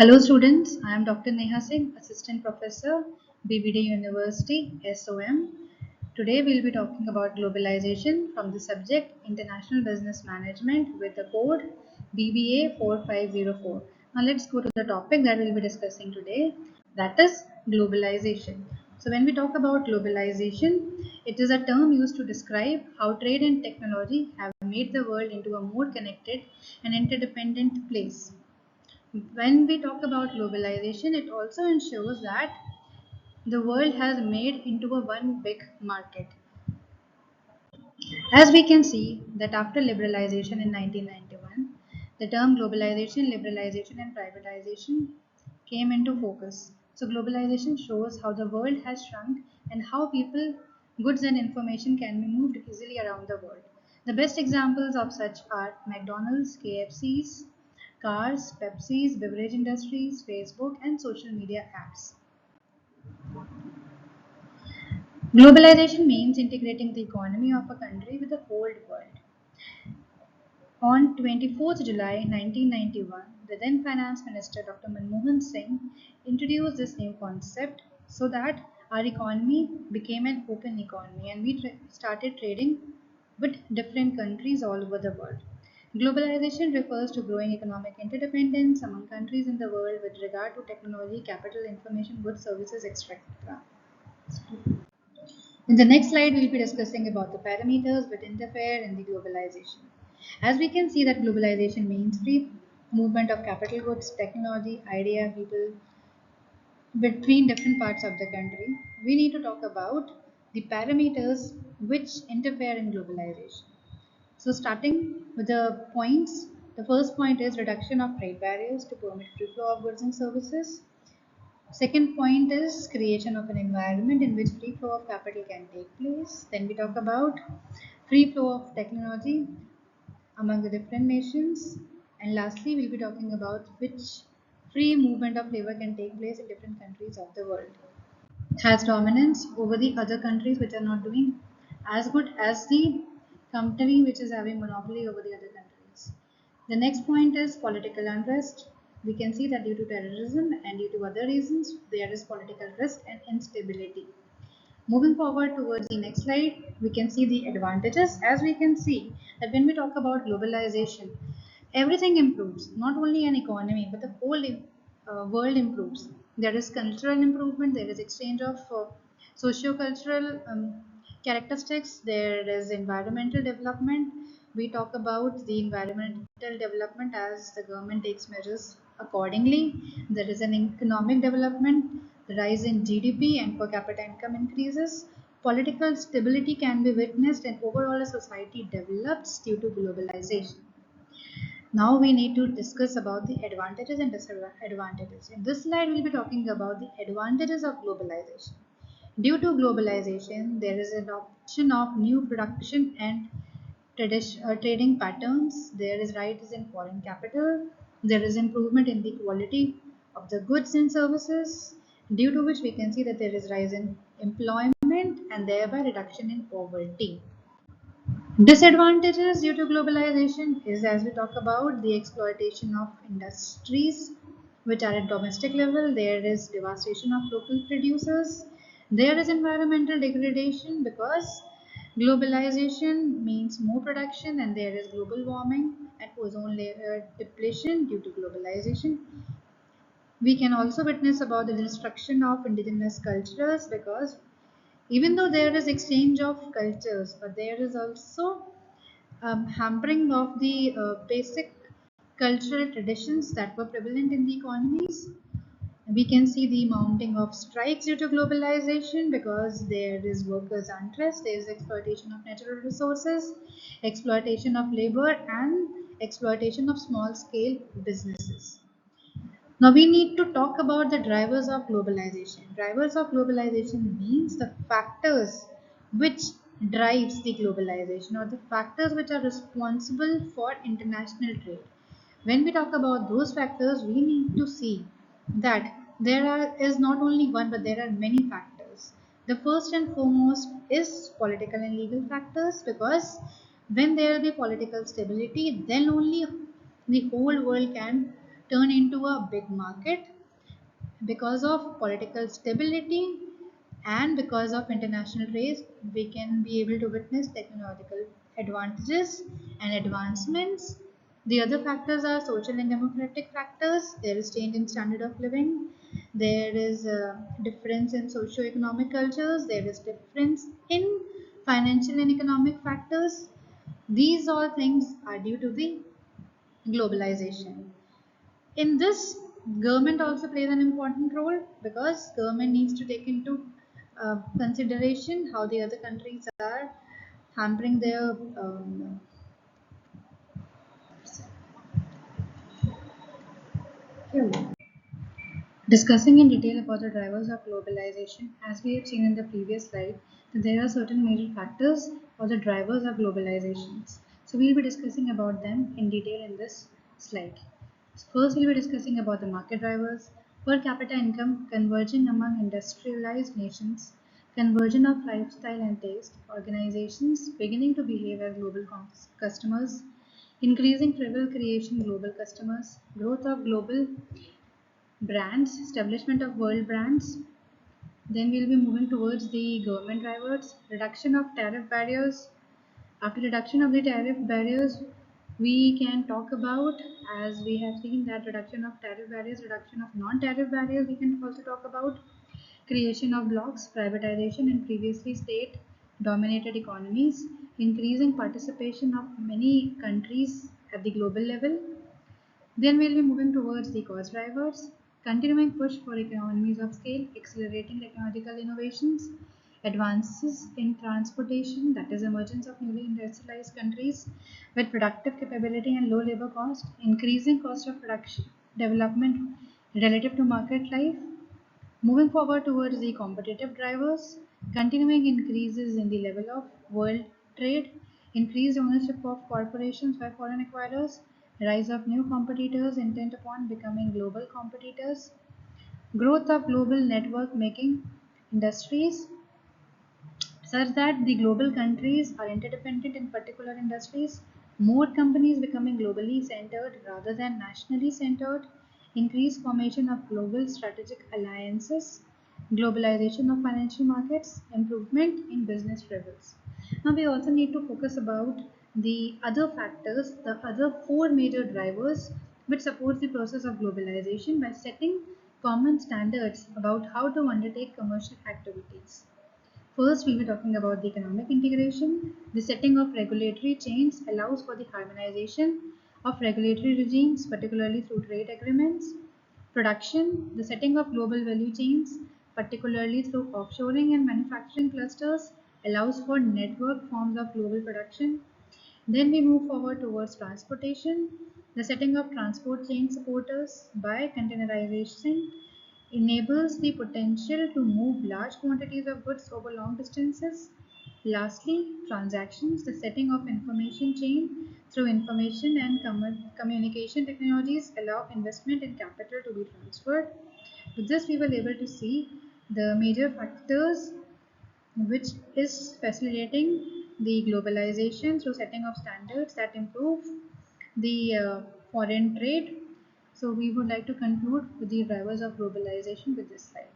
Hello students, I am Dr. Neha Singh, Assistant Professor, BBD University, SOM. Today we will be talking about globalization from the subject International Business Management with the code BBA 4504. Now let's go to the topic that we will be discussing today, that is globalization. So when we talk about globalization, it is a term used to describe how trade and technology have made the world into a more connected and interdependent place. When we talk about globalization, it also ensures that the world has made into a one big market. As we can see that after liberalization in 1991, the term globalization, liberalization and privatization came into focus. So globalization shows how the world has shrunk and how people, goods and information can be moved easily around the world. The best examples of such are McDonald's, KFC's, cars, Pepsi's, beverage industries, Facebook and social media apps. Globalization means integrating the economy of a country with the whole world. On 24th July 1991, the then Finance Minister Dr. Manmohan Singh introduced this new concept so that our economy became an open economy and we started trading with different countries all over the world. Globalization refers to growing economic interdependence among countries in the world with regard to technology, capital, information, goods, services, etc. In the next slide, we'll be discussing about the parameters that interfere in the globalization. As we can see that globalization means free movement of capital goods, technology, idea, people between different parts of the country. We need to talk about the parameters which interfere in globalization. So starting with the points, the first point is reduction of trade barriers to permit free flow of goods and services. Second point is creation of an environment in which free flow of capital can take place. Then we talk about free flow of technology among the different nations. And lastly, we'll be talking about which free movement of labor can take place in different countries of the world. Has dominance over the other countries which are not doing as good as the company which is having monopoly over the other countries. The next point is political unrest. We can see that due to terrorism and due to other reasons, there is political risk and instability. Moving forward towards the next slide, we can see the advantages. As we can see that when we talk about globalization, everything improves, not only an economy, but the whole world improves. There is cultural improvement, there is exchange of socio-cultural characteristics, there is environmental development. We talk about the environmental development as the government takes measures accordingly. There is an economic development, the rise in GDP and per capita income increases. Political stability can be witnessed and overall a society develops due to globalization. Now we need to discuss about the advantages and disadvantages. In this slide, we'll be talking about the advantages of globalization. Due to globalization, there is an option of new production and trading patterns. There is rise in foreign capital. There is improvement in the quality of the goods and services, due to which we can see that there is rise in employment and thereby reduction in poverty. Disadvantages due to globalization is, as we talk about, the exploitation of industries which are at domestic level. There is devastation of local producers. There is environmental degradation because globalization means more production and there is global warming and ozone layer depletion due to globalization. We can also witness about the destruction of indigenous cultures because even though there is exchange of cultures, but there is also hampering of the basic cultural traditions that were prevalent in the economies. We can see the mounting of strikes due to globalization because there is workers' unrest, there is exploitation of natural resources, exploitation of labor, and exploitation of small scale businesses. Now we need to talk about the drivers of globalization. Drivers of globalization means the factors which drives the globalization or the factors which are responsible for international trade. When we talk about those factors, we need to see that is not only one but there are many factors. The first and foremost is political and legal factors because when there will be political stability, then only the whole world can turn into a big market because of political stability and because of international trade. We can be able to witness technological advantages and advancements. The other factors are social and democratic factors. There is change in standard of living, there is a difference in socio-economic cultures, there is difference in financial and economic factors. These all things are due to the globalization. In this, government also plays an important role because government needs to take into consideration how the other countries are hampering their fuel. Discussing in detail about the drivers of globalization, as we have seen in the previous slide, that there are certain major factors or the drivers of globalizations. So we'll be discussing about them in detail in this slide. First, we'll be discussing about the market drivers, per capita income converging among industrialized nations, conversion of lifestyle and taste, organizations beginning to behave as global customers, increasing trivial creation global customers, growth of global brands, establishment of world brands. Then we'll be moving towards the government drivers, reduction of tariff barriers. After reduction of the tariff barriers, we can talk about, as we have seen that reduction of tariff barriers, reduction of non-tariff barriers, we can also talk about creation of blocks, privatization in previously state dominated economies, increasing participation of many countries at the global level. Then we'll be moving towards the cost drivers, continuing push for economies of scale, accelerating technological innovations, advances in transportation, that is emergence of newly industrialized countries with productive capability and low labor cost, increasing cost of production development relative to market life. Moving forward towards the competitive drivers, continuing increases in the level of world trade, increased ownership of corporations by foreign acquirers, rise of new competitors intent upon becoming global competitors, growth of global network making industries, such that the global countries are interdependent in particular industries, more companies becoming globally centered rather than nationally centered, increased formation of global strategic alliances, globalization of financial markets, improvement in business levels. Now we also need to focus about the other factors, the other four major drivers which support the process of globalization by setting common standards about how to undertake commercial activities. First, we'll be talking about the economic integration. The setting of regulatory chains allows for the harmonization of regulatory regimes, particularly through trade agreements. Production, the setting of global value chains, particularly through offshoring and manufacturing clusters, allows for network forms of global production. Then we move forward towards transportation. The setting of transport chain supporters by containerization enables the potential to move large quantities of goods over long distances. Lastly, transactions, the setting of information chain through information and communication technologies allow investment and capital to be transferred. With this, we were able to see the major factors which is facilitating the globalization through setting of standards that improve the foreign trade. So we would like to conclude with the drivers of globalization with this slide.